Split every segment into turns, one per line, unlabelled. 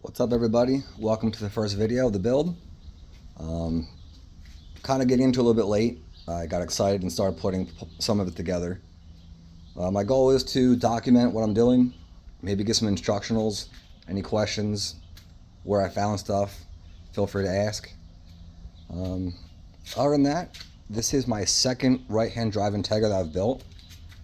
What's up, everybody? Welcome to the first video of the build. Kind of getting into a little bit late. I got excited and started putting some of it together. My goal is to document what I'm doing, maybe get some instructionals, any questions, where I found stuff, feel free to ask. Other than that, this is my second right-hand drive Integra that I've built.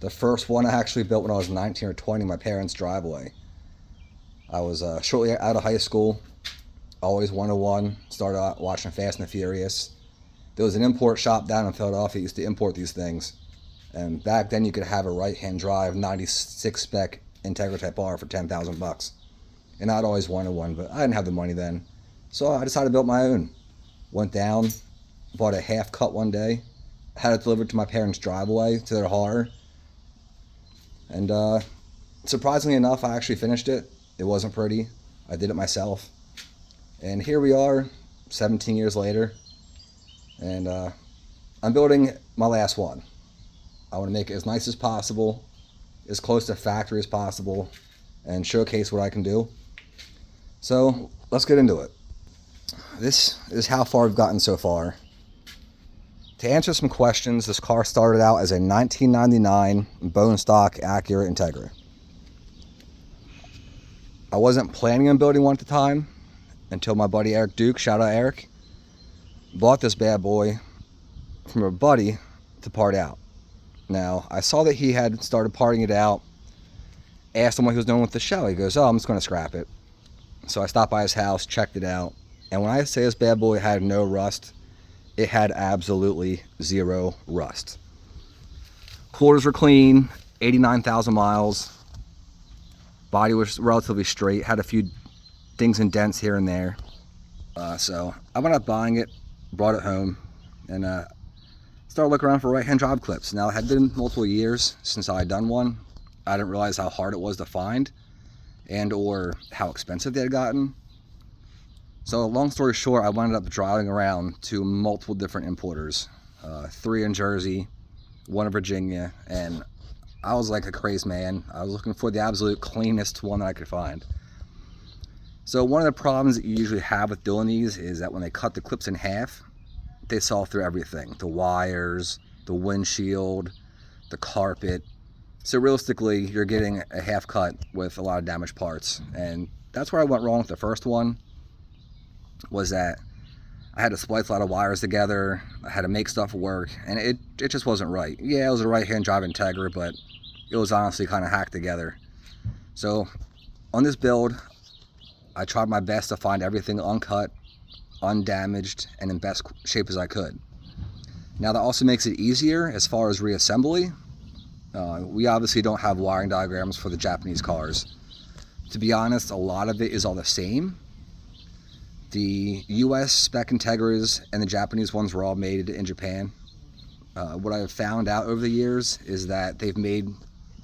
The first one I actually built when I was 19 or 20 in my parents' driveway. I was shortly out of high school, always wanted one, started out watching Fast and the Furious. There was an import shop down in Philadelphia that used to import these things. And back then you could have a right-hand drive 96 spec Integra Type R for 10,000 bucks. And I'd always wanted one, but I didn't have the money then. So I decided to build my own. Went down, bought a half cut one day, had it delivered to my parents' driveway, to their horror. And surprisingly enough, I actually finished it. It wasn't pretty. I did it myself. And here we are, 17 years later. And I'm building my last one. I want to make it as nice as possible, as close to factory as possible, and showcase what I can do. So let's get into it. This is how far I've gotten so far. To answer some questions, this car started out as a 1999 bone stock Acura Integra. I wasn't planning on building one at the time until my buddy Eric Duke, shout out Eric, bought this bad boy from a buddy to part out. Now, I saw that he had started parting it out, asked him what he was doing with the shell. He goes, I'm just going to scrap it. So I stopped by his house, checked it out, and when I say this bad boy had no rust, it had absolutely zero rust. Quarters were clean, 89,000 miles. Body was relatively straight, had a few dings and dents here and there. So I went out buying it, brought it home, and started looking around for right-hand drive clips. Now, it had been multiple years since I had done one. I didn't realize how hard it was to find and or how expensive they had gotten. So long story short, I wound up driving around to multiple different importers, 3 in Jersey, 1 in Virginia, and I was like a crazed man. I was looking for the absolute cleanest one that I could find. So one of the problems that you usually have with doing these is that when they cut the clips in half, they saw through everything. The wires, the windshield, the carpet. So realistically, you're getting a half cut with a lot of damaged parts. And that's where I went wrong with the first one, was that I had to splice a lot of wires together. I had to make stuff work, and it just wasn't right. Yeah, it was a right-hand drive Integra, but it was honestly kind of hacked together. So on this build, I tried my best to find everything uncut, undamaged, and in best shape as I could. Now that also makes it easier as far as reassembly. We obviously don't have wiring diagrams for the Japanese cars. To be honest, a lot of it is all the same. The US spec Integras and the Japanese ones were all made in Japan. What I've found out over the years is that they've made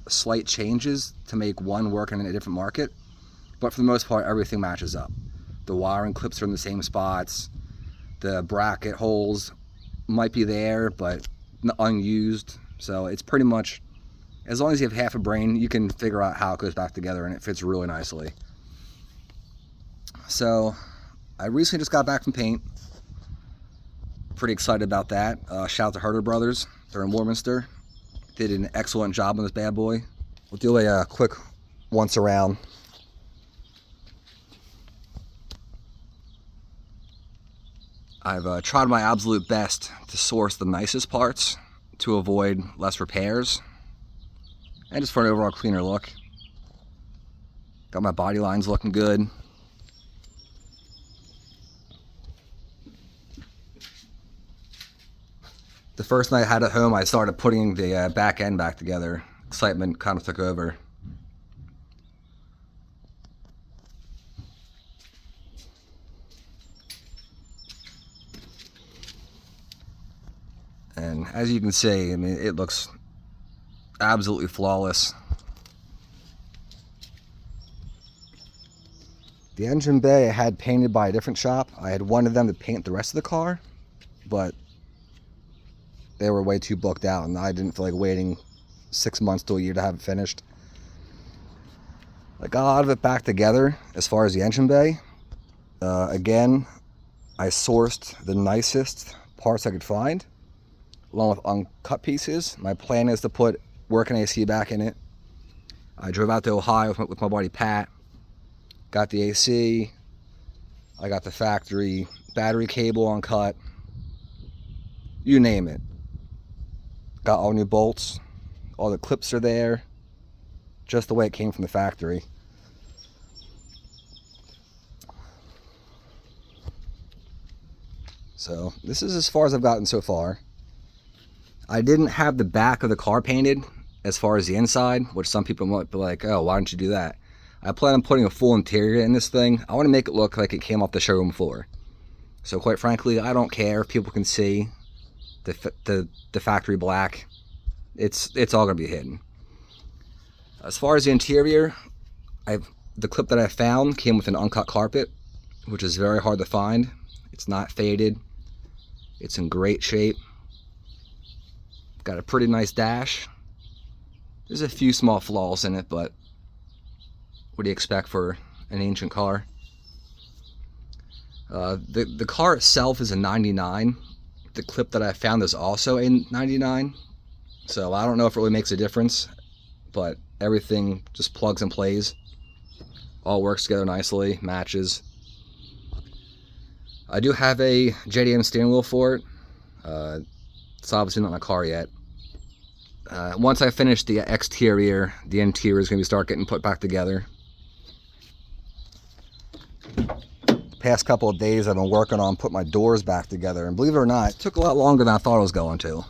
slight changes to make one work in a different market, but for the most part, everything matches up. The wiring clips are in the same spots. The bracket holes might be there, but unused. So it's pretty much, as long as you have half a brain, you can figure out how it goes back together, and it fits really nicely. So I recently just got back from paint. Pretty excited about that. Shout out to Herder Brothers. They're in Warminster. Did an excellent job on this bad boy. We'll do a quick once around. I've tried my absolute best to source the nicest parts to avoid less repairs and just for an overall cleaner look. Got my body lines looking good. The first night I had at home, I started putting the back end back together. Excitement kind of took over. And as you can see, I mean, it looks absolutely flawless. The engine bay I had painted by a different shop. I had wanted them to paint the rest of the car, but they were way too booked out, and I didn't feel like waiting 6 months to a year to have it finished. I got a lot of it back together as far as the engine bay. Again, I sourced the nicest parts I could find, along with uncut pieces. My plan is to put working AC back in it. I drove out to Ohio with my buddy Pat, got the AC, I got the factory battery cable uncut, you name it. Got all new bolts, all the clips are there, just the way it came from the factory. So this is as far as I've gotten so far. I didn't have the back of the car painted as far as the inside, which some people might be like, oh, why don't you do that? I plan on putting a full interior in this thing. I want to make it look like it came off the showroom floor. So quite frankly, I don't care if people can see the factory black. It's all going to be hidden. As far as the interior, the clip that I found came with an uncut carpet, which is very hard to find. It's not faded. It's in great shape. Got a pretty nice dash. There's a few small flaws in it, but what do you expect for an ancient car? The car itself is a 99. The clip that I found is also a 99. So I don't know if it really makes a difference, but everything just plugs and plays. All works together nicely, matches. I do have a JDM steering wheel for it. It's obviously not in the car yet. Once I finish the exterior, the interior is going to start getting put back together. The past couple of days I've been working on putting my doors back together, and believe it or not, it took a lot longer than I thought it was going to.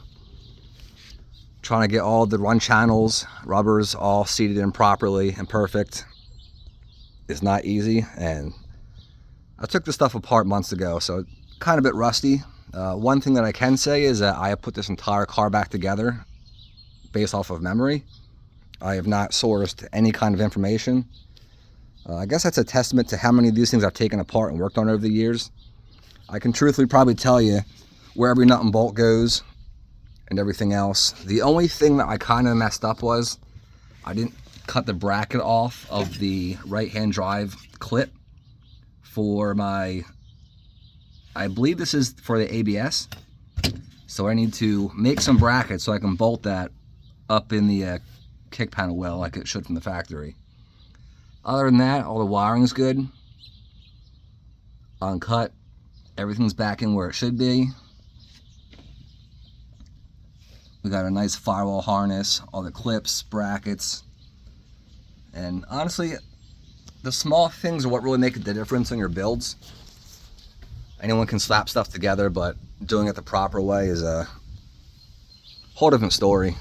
Trying to get all the run channels, rubbers all seated in properly and perfect is not easy, and I took this stuff apart months ago, so kind of a bit rusty. One thing that I can say is that I have put this entire car back together based off of memory. I have not sourced any kind of information. I guess that's a testament to how many of these things I've taken apart and worked on over the years. I can truthfully probably tell you where every nut and bolt goes and everything else. The only thing that I kind of messed up was I didn't cut the bracket off of the right-hand drive clip for my, I believe this is for the ABS. So I need to make some brackets so I can bolt that up in the kick panel well like it should from the factory. Other than that, all the wiring's good. Uncut. Everything's back in where it should be. We got a nice firewall harness, all the clips, brackets. And honestly, the small things are what really make the difference in your builds. Anyone can slap stuff together, but doing it the proper way is a whole different story.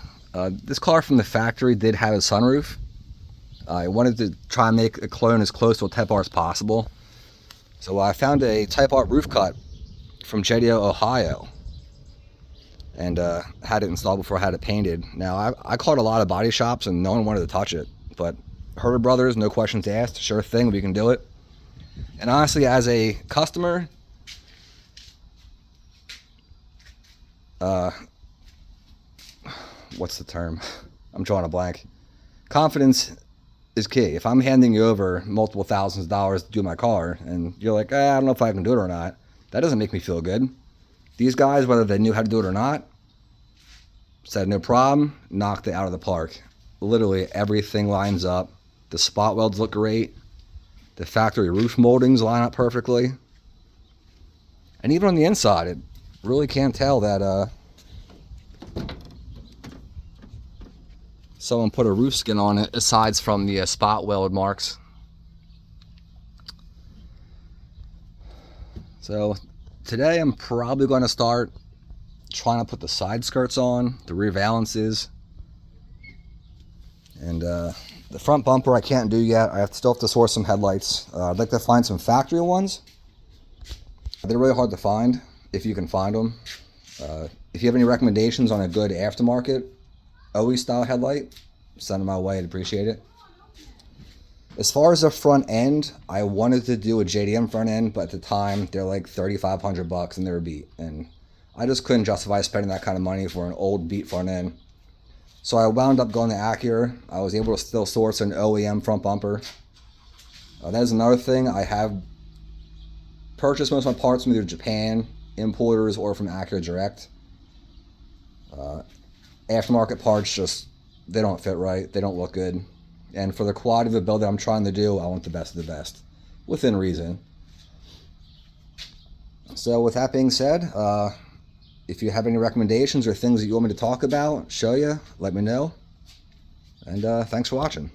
This car from the factory did have a sunroof. I wanted to try and make a clone as close to a Type R as possible. So I found a Type R roof cut from JDO, Ohio, and had it installed before I had it painted. Now, I called a lot of body shops and no one wanted to touch it, but Herder Brothers, no questions asked, sure thing, we can do it. And honestly, as a customer, what's the term? I'm drawing a blank. Confidence is key. If I'm handing you over multiple thousands of dollars to do my car and you're like, I don't know if I can do it or not, that doesn't make me feel good. These guys, whether they knew how to do it or not, said no problem, knocked it out of the park. Literally everything lines up. The spot welds look great. The factory roof moldings line up perfectly. And even on the inside, it really can't tell that someone put a roof skin on it, aside from the spot weld marks. So today I'm probably going to start trying to put the side skirts on, the rear valances, and the front bumper I can't do yet. I still have to source some headlights. I'd like to find some factory ones. They're really hard to find, if you can find them. If you have any recommendations on a good aftermarket OE style headlight, send them my way. I'd appreciate it. As far as the front end, I wanted to do a JDM front end, but at the time they're like $3,500 and they were beat, and I just couldn't justify spending that kind of money for an old beat front end. So I wound up going to Acura. I was able to still source an OEM front bumper. That is another thing. I have purchased most of my parts from either Japan importers or from Acura Direct. Aftermarket parts just, they don't fit right. They don't look good. And for the quality of the build that I'm trying to do, I want the best of the best, within reason. So with that being said, if you have any recommendations or things that you want me to talk about, show you, let me know. And thanks for watching.